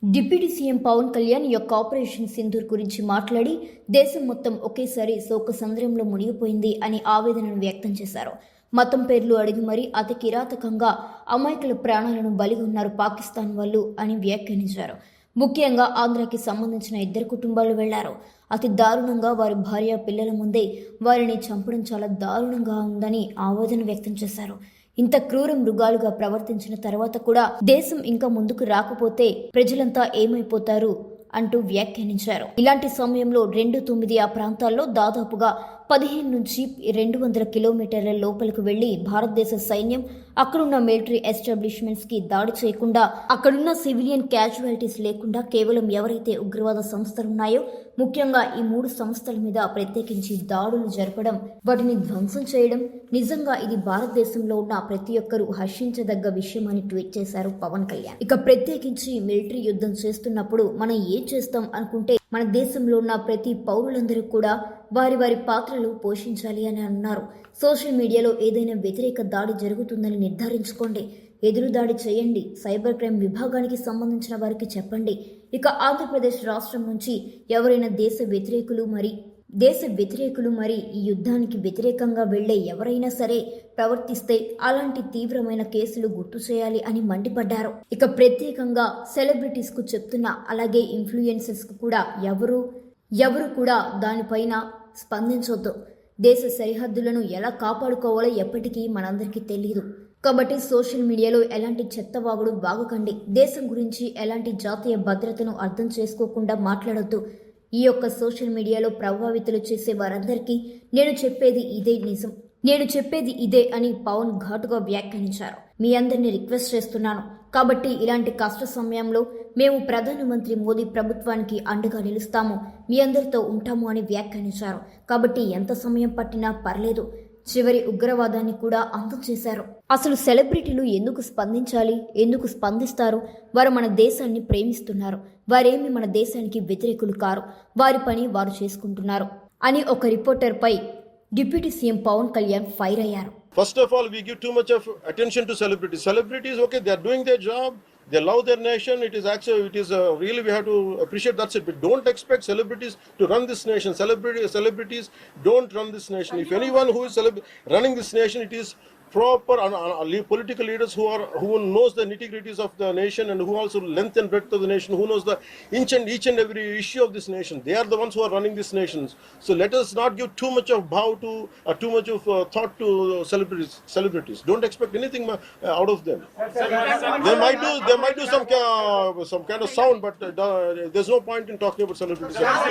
Deputy CM Pawan Kalyan యొక్క operation Sindoor గురించి మాట్లాడి దేశం మొత్తం ఒకేసారి శోకసంద్రంలో మునిగిపోయింది అని ఆవేదనను వ్యక్తం చేశారు. మతం పేర్లు అడిగి మరీ అతి కిరాతకంగా అమాయకుల ప్రాణాలను బలిగొన్నారు పాకిస్తాన్ వాళ్ళు అని వ్యాఖ్యానించారు. ముఖ్యంగా ఆంధ్రాకి సంబంధించిన 2 కుటుంబాలు వెళ్లారు. అతి దారుణంగా వారి భార్య పిల్లల ముందే వారిని చంపడం చాలా దారుణంగా ఉందని ఆవేదన వ్యక్తం చేశారు. ఇంత క్రూర మృగాలుగా ప్రవర్తించిన తర్వాత కూడా దేశం ఇంకా ముందుకు రాకపోతే ప్రజలంతా ఏమైపోతారు అంటూ వ్యాఖ్యానించారు. ఇలాంటి సమయంలో 2-9 ఆ ప్రాంతాల్లో దాదాపుగా 15 నుంచి 200 కిలోమీటర్ల లోపలికి వెళ్లి భారతదేశ సైన్యం అక్కడున్న మిలిటరీ ఎస్టాబ్లిష్మెంట్స్ కి దాడి చేయకుండా, అక్కడున్న సివిలియన్ క్యాజువాలిటీస్ లేకుండా కేవలం ఎవరైతే ఉగ్రవాద సంస్థలున్నాయో ముఖ్యంగా ఈ 3 సంస్థల మీద ప్రత్యేకించి దాడులు జరపడం, వాటిని ధ్వంసం చేయడం నిజంగా ఇది భారతదేశంలో ఉన్న ప్రతి ఒక్కరూ హర్షించదగ్గ విషయం అని ట్వీట్ చేశారు పవన్ కళ్యాణ్. ఇక ప్రత్యేకించి మిలిటరీ యుద్ధం చేస్తున్నప్పుడు మనం ఏం చేస్తాం అనుకుంటే మన దేశంలో ఉన్న ప్రతి పౌరులందరూ కూడా వారి వారి పాత్రలు పోషించాలి అని అన్నారు. సోషల్ మీడియాలో ఏదైనా వ్యతిరేక దాడి జరుగుతుందని నిర్ధారించుకోండి, ఎదురు దాడి చేయండి, సైబర్ క్రైమ్ విభాగానికి సంబంధించిన వారికి చెప్పండి. ఇక ఆంధ్రప్రదేశ్ రాష్ట్రం నుంచి ఎవరైనా దేశ వ్యతిరేకులు మరి ఈ యుద్ధానికి వ్యతిరేకంగా వెళ్లే ఎవరైనా సరే ప్రవర్తిస్తే అలాంటి తీవ్రమైన కేసులు గుర్తు చేయాలి అని మండిపడ్డారు. ఇక ప్రత్యేకంగా సెలబ్రిటీస్ కు చెప్తున్నా, అలాగే ఇన్ఫ్లుయెన్సర్స్ కు కూడా ఎవరు కూడా దానిపైన స్పందించొద్దు. దేశ సరిహద్దులను ఎలా కాపాడుకోవాలో ఎప్పటికీ మనందరికీ తెలియదు. కాబట్టి సోషల్ మీడియాలో ఎలాంటి చెత్తవాగుడు వాగకండి. దేశం గురించి ఎలాంటి జాతీయ భద్రతను అర్థం చేసుకోకుండా మాట్లాడొద్దు. ఈ యొక్క సోషల్ మీడియాలో ప్రభావితులు చేసే వారందరికీ నేను చెప్పేది ఇదే అని పవన్ ఘాటుగా వ్యాఖ్యానించారు. మీ అందరినీ రిక్వెస్ట్ చేస్తున్నాను. కాబట్టి ఇలాంటి కష్ట సమయంలో మేము ప్రధానమంత్రి మోదీ ప్రభుత్వానికి అండగా నిలుస్తాము, మీ అందరితో ఉంటాము అని వ్యాఖ్యానించారు. కాబట్టి ఎంత సమయం పట్టినా పర్లేదు, చివరి ఉగ్రవాదాన్ని కూడా అంతం చేశారు. అసలు సెలబ్రిటీలు ఎందుకు స్పందిస్తారు? వారు మన దేశాన్ని ప్రేమిస్తున్నారు. వారేమి మన దేశానికి వ్యతిరేకులు కారు. వారి పని వారు చేసుకుంటున్నారు అని ఒక రిపోర్టర్ పై deputy CM Pawan Kalyan fire అయ్యారు. First of all, we give too much of attention to celebrities. Celebrities, okay, they are doing their job. They love their nation. It is really, we have to appreciate that's it. But don't expect celebrities to run this nation. Celebrities don't run this nation. If anyone who is running this nation, it is proper political leaders who knows the nitty-gritties of the nation and who also length and breadth of the nation, who knows the each and every issue of this nation. They are the ones who are running this nation. So let us not give too much of too much of thought to celebrities. Don't expect anything out of them. They might do some kind of sound, but there's no point in talking about celebrities.